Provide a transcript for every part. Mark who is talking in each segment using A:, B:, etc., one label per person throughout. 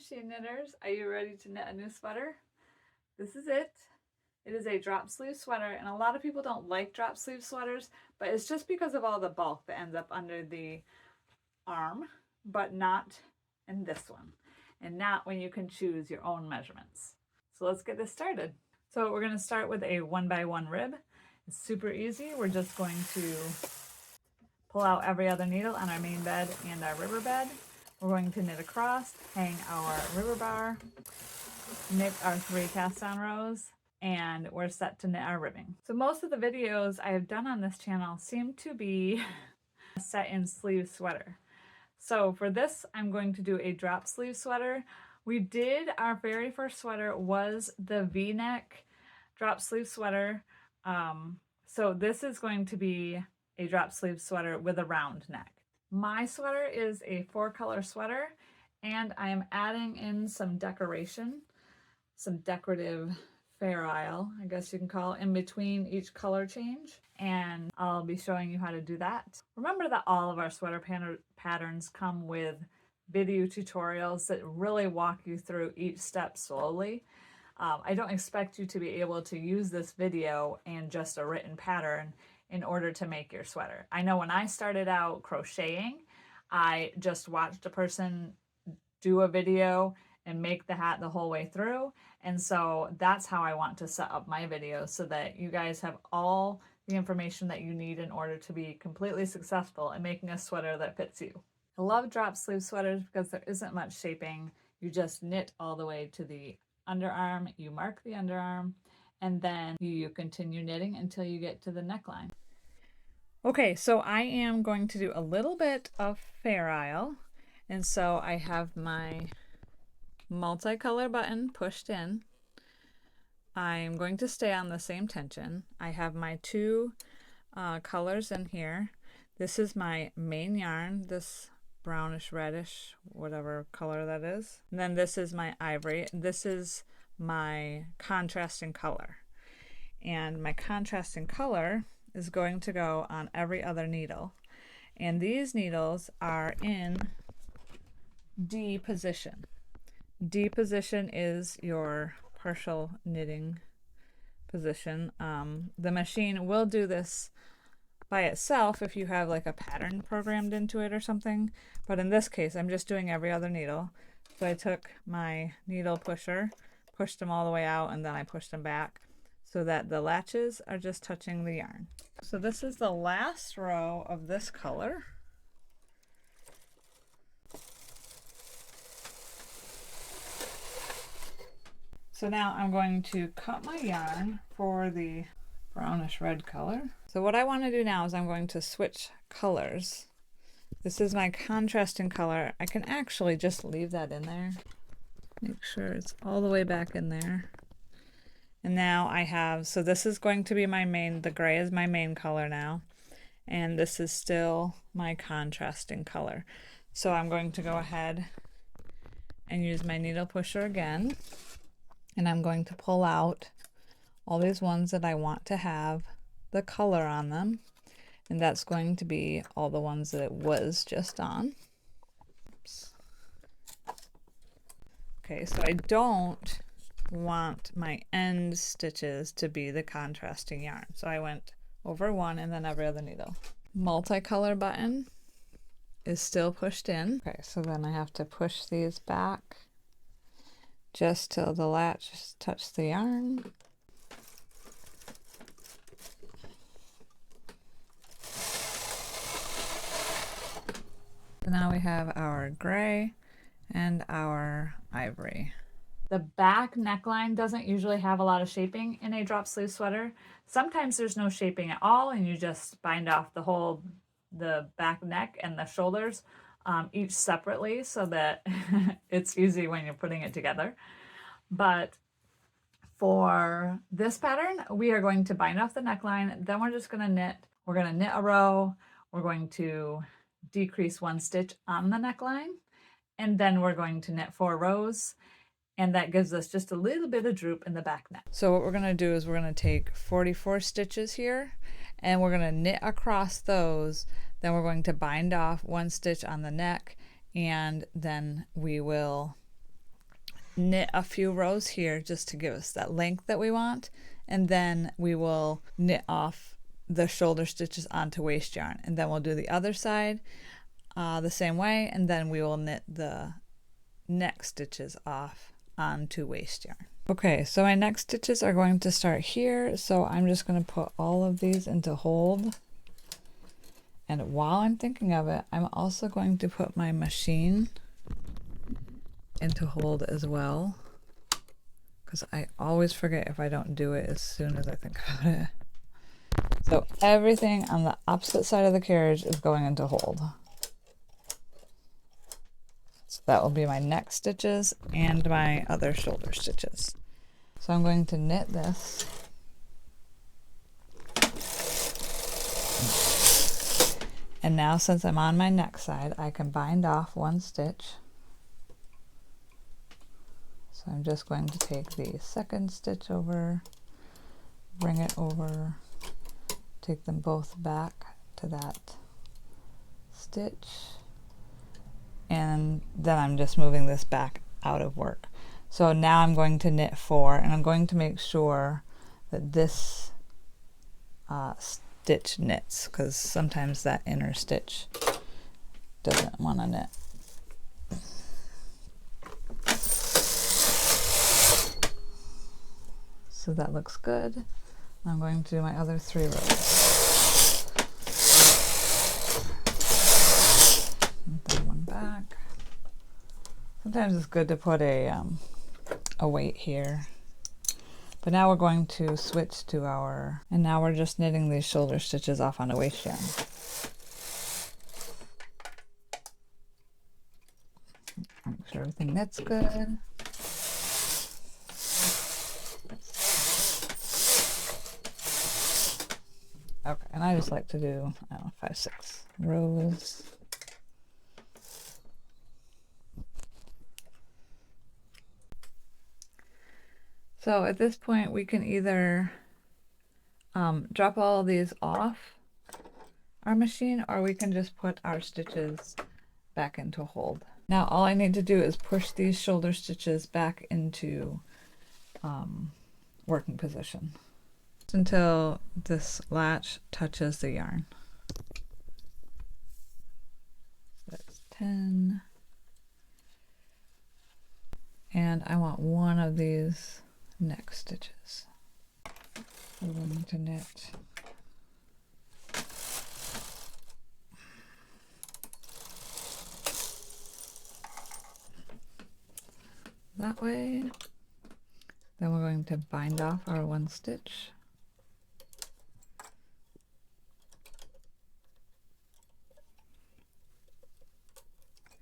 A: machine knitters, are you ready to knit a new sweater? This is it. It is a drop sleeve sweater, and a lot of people don't like drop sleeve sweaters, but it's just because of all the bulk that ends up under the arm, but not in this one, and not when you can choose your own measurements. So let's get this started. So we're going to start with a 1x1 rib. It's super easy. We're just going to pull out every other needle on our main bed and our river bed. We're going to knit across, hang our river bar, knit our 3 cast on rows, and we're set to knit our ribbing. So most of the videos I have done on this channel seem to be set in sleeve sweater. So for this, I'm going to do a drop sleeve sweater. Our very first sweater was the V-neck drop sleeve sweater. So this is going to be a drop sleeve sweater with a round neck. My sweater is a 4-color sweater, and I am adding in some decoration, some decorative fair isle, I guess you can call it, in between each color change, and I'll be showing you how to do that. Remember that all of our sweater patterns come with video tutorials that really walk you through each step slowly. I don't expect you to be able to use this video and just a written pattern in order to make your sweater. I know when I started out crocheting, I just watched a person do a video and make the hat the whole way through. And so that's how I want to set up my videos, so that you guys have all the information that you need in order to be completely successful in making a sweater that fits you. I love drop sleeve sweaters because there isn't much shaping. You just knit all the way to the underarm, you mark the underarm, and then you continue knitting until you get to the neckline. Okay, so I am going to do a little bit of fair isle, and so I have my multicolor button pushed in. I'm going to stay on the same tension. I have my 2 colors in here. This is my main yarn, this brownish reddish, whatever color that is. And then this is my ivory. This is my contrasting color. And my contrasting color is going to go on every other needle. And these needles are in D position. D position is your partial knitting position. The machine will do this by itself if you have like a pattern programmed into it or something, but in this case I'm just doing every other needle. So I took my needle pusher, pushed them all the way out, and then I pushed them back so that the latches are just touching the yarn. So this is the last row of this color. So now I'm going to cut my yarn for the brownish red color. So what I want to do now is I'm going to switch colors. This is my contrasting color. I can actually just leave that in there. Make sure it's all the way back in there. And now I have, so this is going to be my main, the gray is my main color now. And this is still my contrasting color. So I'm going to go ahead and use my needle pusher again. And I'm going to pull out all these ones that I want to have the color on them. And that's going to be all the ones that it was just on. Oops. Okay, so I don't want my end stitches to be the contrasting yarn. So I went over one and then every other needle. Multicolor button is still pushed in. Okay, so then I have to push these back just till the latch touch the yarn. So now we have our gray and our ivory. The back neckline doesn't usually have a lot of shaping in a drop sleeve sweater. Sometimes there's no shaping at all and you just bind off the back neck and the shoulders each separately so that it's easy when you're putting it together. But for this pattern, we are going to bind off the neckline, then we're just going to knit. We're going to knit a row, we're going to decrease 1 stitch on the neckline, and then we're going to knit 4 rows, and that gives us just a little bit of droop in the back neck. So what we're going to do is we're going to take 44 stitches here, and we're going to knit across those, then we're going to bind off 1 stitch on the neck, and then we will knit a few rows here just to give us that length that we want, and then we will knit off the shoulder stitches onto waste yarn, and then we'll do the other side the same way, and then we will knit the neck stitches off onto waste yarn. Okay, so my neck stitches are going to start here, so I'm just going to put all of these into hold. And while I'm thinking of it, I'm also going to put my machine into hold as well, because I always forget if I don't do it as soon as I think about it. So everything on the opposite side of the carriage is going into hold. So that will be my neck stitches and my other shoulder stitches. So I'm going to knit this. And now, since I'm on my neck side, I can bind off one stitch. So I'm just going to take the second stitch over, bring it over, take them both back to that stitch, and then I'm just moving this back out of work. So now I'm going to knit 4, and I'm going to make sure that this stitch knits, because sometimes that inner stitch doesn't want to knit. So that looks good. I'm going to do my other 3 rows. And then one back. Sometimes it's good to put a weight here. But now we're going to switch to our, and now we're just knitting these shoulder stitches off onto waste yarn. Make sure everything knits good. Okay, and I just like to do, I don't know, 5, 6 rows. So at this point we can either drop all of these off our machine, or we can just put our stitches back into hold. Now all I need to do is push these shoulder stitches back into working position until this latch touches the yarn. That's 10. And I want one of these neck stitches. I'm going to knit that way. Then we're going to bind off our one stitch.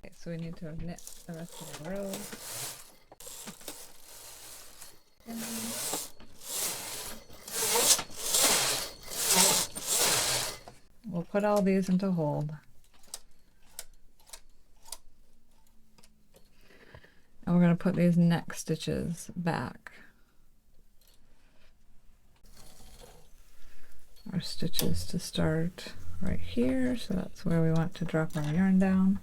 A: Okay, so we need to knit the rest of the rows. We'll put all these into hold. And we're going to put these neck stitches back. Our stitches to start right here, so that's where we want to drop our yarn down.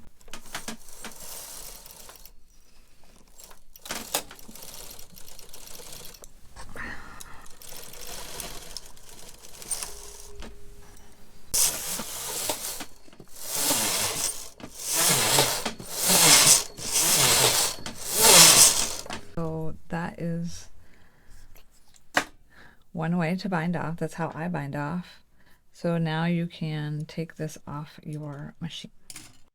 A: That is one way to bind off. That's how I bind off. So now you can take this off your machine.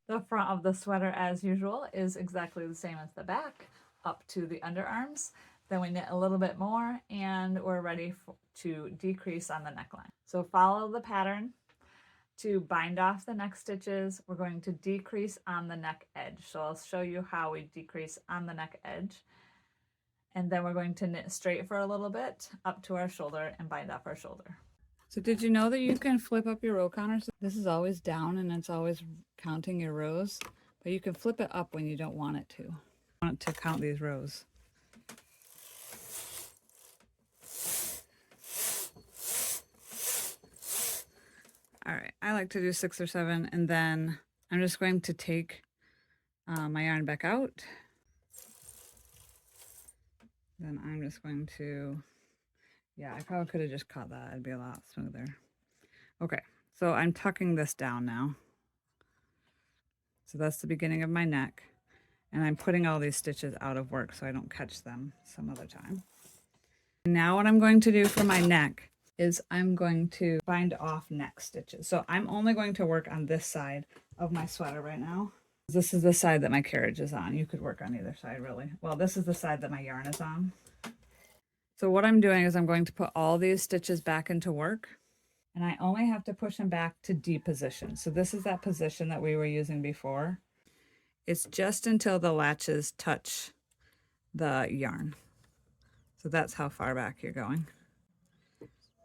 A: The front of the sweater, as usual, is exactly the same as the back, up to the underarms. Then we knit a little bit more, and we're ready to decrease on the neckline. So follow the pattern. To bind off the neck stitches, we're going to decrease on the neck edge. So I'll show you how we decrease on the neck edge. And then we're going to knit straight for a little bit up to our shoulder and bind off our shoulder. So did you know that you can flip up your row counters? This is always down and it's always counting your rows, but you can flip it up when you don't want it to. You want it to count these rows. All right, I like to do 6 or 7, and then I'm just going to take my yarn back out. Then I'm just going to, yeah, I probably could have just cut that. It'd be a lot smoother. Okay, so I'm tucking this down now. So that's the beginning of my neck. And I'm putting all these stitches out of work so I don't catch them some other time. Now what I'm going to do for my neck is I'm going to bind off neck stitches. So I'm only going to work on this side of my sweater right now. This is the side that my carriage is on. You could work on either side really. Well, this is the side that my yarn is on. So what I'm doing is I'm going to put all these stitches back into work, and I only have to push them back to D position. So this is that position that we were using before. It's just until the latches touch the yarn. So that's how far back you're going.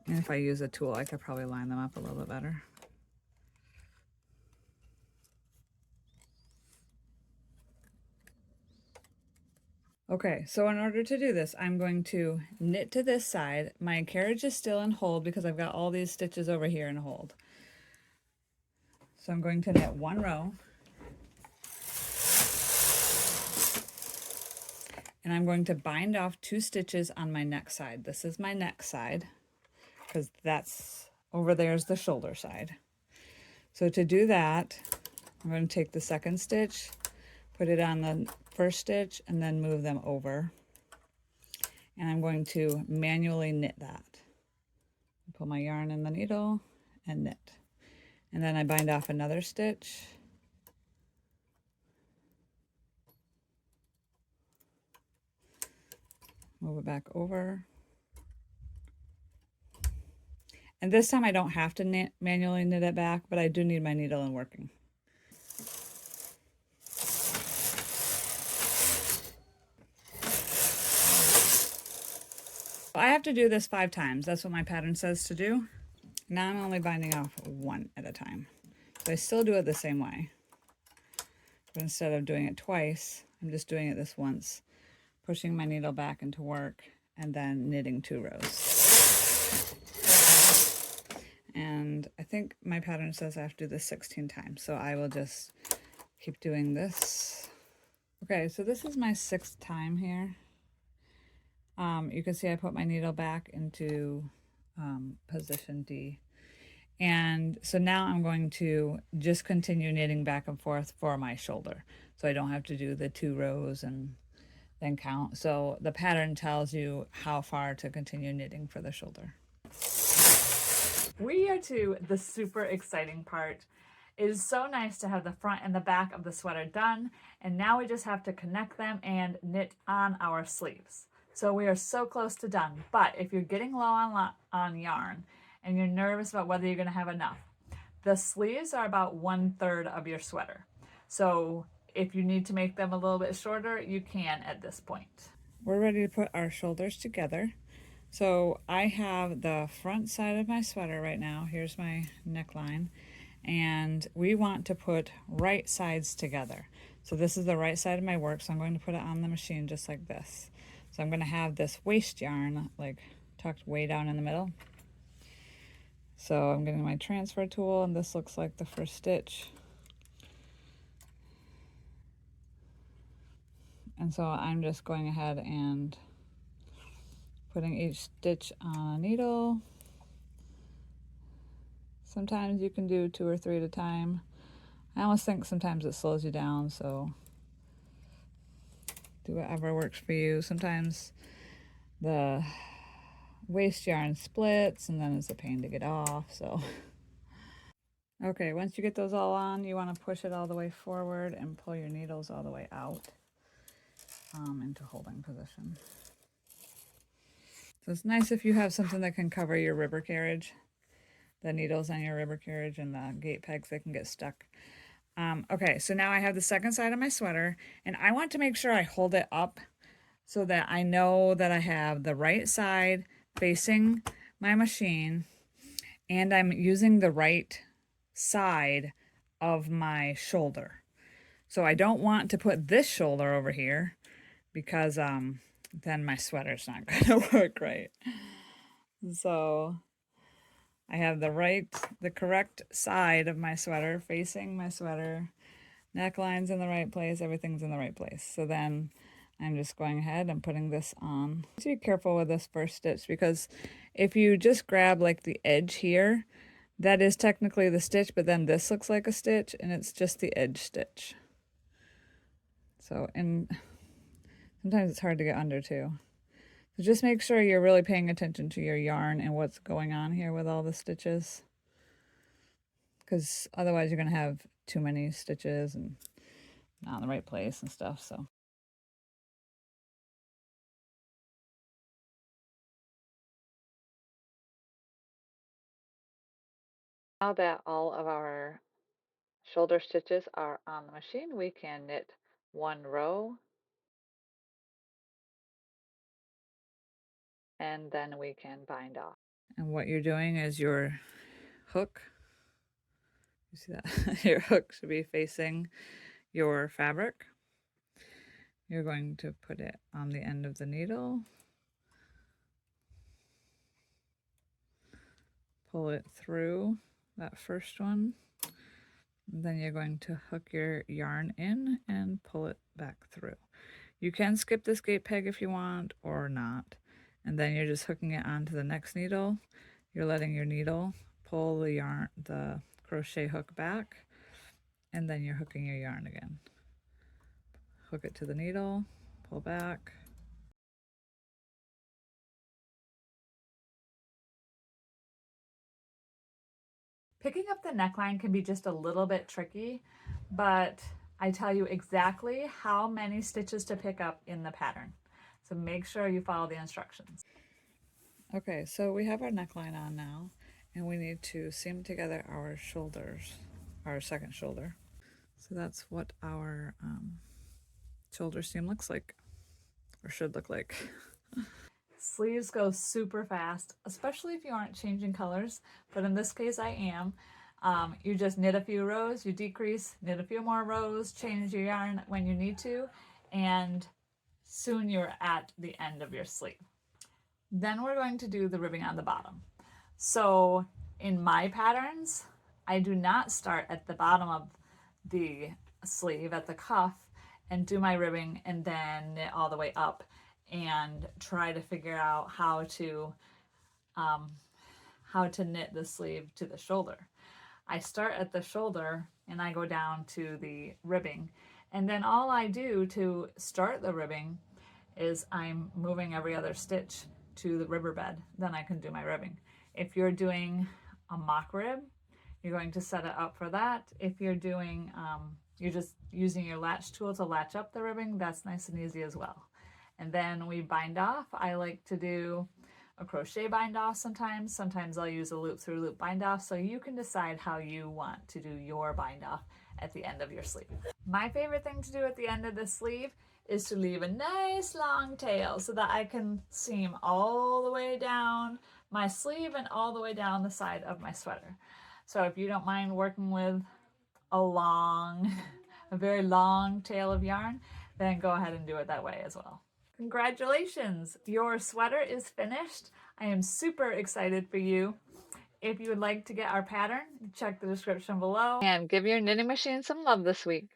A: And if I use a tool, I could probably line them up a little bit better. Okay, so in order to do this, I'm going to knit to this side. My carriage is still in hold because I've got all these stitches over here in hold. So I'm going to knit one row. And I'm going to bind off 2 stitches on my neck side. This is my neck side because that's over there's the shoulder side. So to do that, I'm going to take the second stitch, put it on the first stitch, and then move them over. And I'm going to manually knit that. Pull my yarn in the needle and knit. And then I bind off another stitch. Move it back over. And this time I don't have to manually knit it back, but I do need my needle and working. I have to do this 5 times. That's what my pattern says to do. Now I'm only binding off 1 at a time. So I still do it the same way. But instead of doing it twice, I'm just doing it this once, pushing my needle back into work and then knitting 2 rows. And I think my pattern says I have to do this 16 times. So I will just keep doing this. Okay, so this is my 6th time here. You can see I put my needle back into position D. And so now I'm going to just continue knitting back and forth for my shoulder. So I don't have to do the 2 rows and then count. So the pattern tells you how far to continue knitting for the shoulder. We are to the super exciting part. It is so nice to have the front and the back of the sweater done. And now we just have to connect them and knit on our sleeves. So we are so close to done. But if you're getting low on yarn and you're nervous about whether you're going to have enough, the sleeves are about 1/3 of your sweater. So if you need to make them a little bit shorter, you can at this point. We're ready to put our shoulders together. So I have the front side of my sweater right now. Here's my neckline. And we want to put right sides together. So this is the right side of my work. So I'm going to put it on the machine just like this. So I'm going to have this waist yarn like tucked way down in the middle. So I'm getting my transfer tool, and this looks like the first stitch. And so I'm just going ahead and putting each stitch on a needle. Sometimes you can do 2 or 3 at a time. I almost think sometimes it slows you down, so do whatever works for you. Sometimes the waist yarn splits and then it's a pain to get off, so. Okay, once you get those all on, you want to push it all the way forward and pull your needles all the way out into holding position. So it's nice if you have something that can cover your ribber carriage, the needles on your ribber carriage and the gate pegs, they can get stuck. Okay, so now I have the second side of my sweater, and I want to make sure I hold it up so that I know that I have the right side facing my machine and I'm using the right side of my shoulder. So I don't want to put this shoulder over here because then my sweater's not going to work right. So I have the correct side of my sweater facing my sweater. Neckline's in the right place, everything's in the right place. So then I'm just going ahead and putting this on. So be careful with this first stitch, because if you just grab like the edge here, that is technically the stitch, but then this looks like a stitch and it's just the edge stitch. So, and sometimes it's hard to get under too. So just make sure you're really paying attention to your yarn and what's going on here with all the stitches, because otherwise you're going to have too many stitches and not in the right place and stuff. So now that all of our shoulder stitches are on the machine, we can knit one row and then we can bind off. And what you're doing is your hook, you see that? Your hook should be facing your fabric. You're going to put it on the end of the needle, pull it through that first one, and then you're going to hook your yarn in and pull it back through. You can skip this gate peg if you want or not, and then you're just hooking it onto the next needle. You're letting your needle pull the yarn, the crochet hook back, and then you're hooking your yarn again. Hook it to the needle, pull back. Picking up the neckline can be just a little bit tricky, but I tell you exactly how many stitches to pick up in the pattern. So make sure you follow the instructions. Okay, so we have our neckline on now, and we need to seam together our shoulders, our second shoulder. So that's what our shoulder seam looks like, or should look like. Sleeves go super fast, especially if you aren't changing colors, but in this case I am. You just knit a few rows, you decrease, knit a few more rows, change your yarn when you need to, and soon you're at the end of your sleeve. Then we're going to do the ribbing on the bottom. So in my patterns, I do not start at the bottom of the sleeve at the cuff and do my ribbing and then knit all the way up and try to figure out how to knit the sleeve to the shoulder. I start at the shoulder and I go down to the ribbing, and then all I do to start the ribbing is I'm moving every other stitch to the ribber bed, then I can do my ribbing. If you're doing a mock rib, you're going to set it up for that. If you're doing, you're just using your latch tool to latch up the ribbing, that's nice and easy as well. And then we bind off. I like to do a crochet bind off sometimes. Sometimes I'll use a loop through loop bind off, so you can decide how you want to do your bind off at the end of your sleeve. My favorite thing to do at the end of the sleeve is to leave a nice long tail so that I can seam all the way down my sleeve and all the way down the side of my sweater. So if you don't mind working with a very long tail of yarn, then go ahead and do it that way as well. Congratulations, your sweater is finished. I am super excited for you. If you would like to get our pattern, check the description below and give your knitting machine some love this week.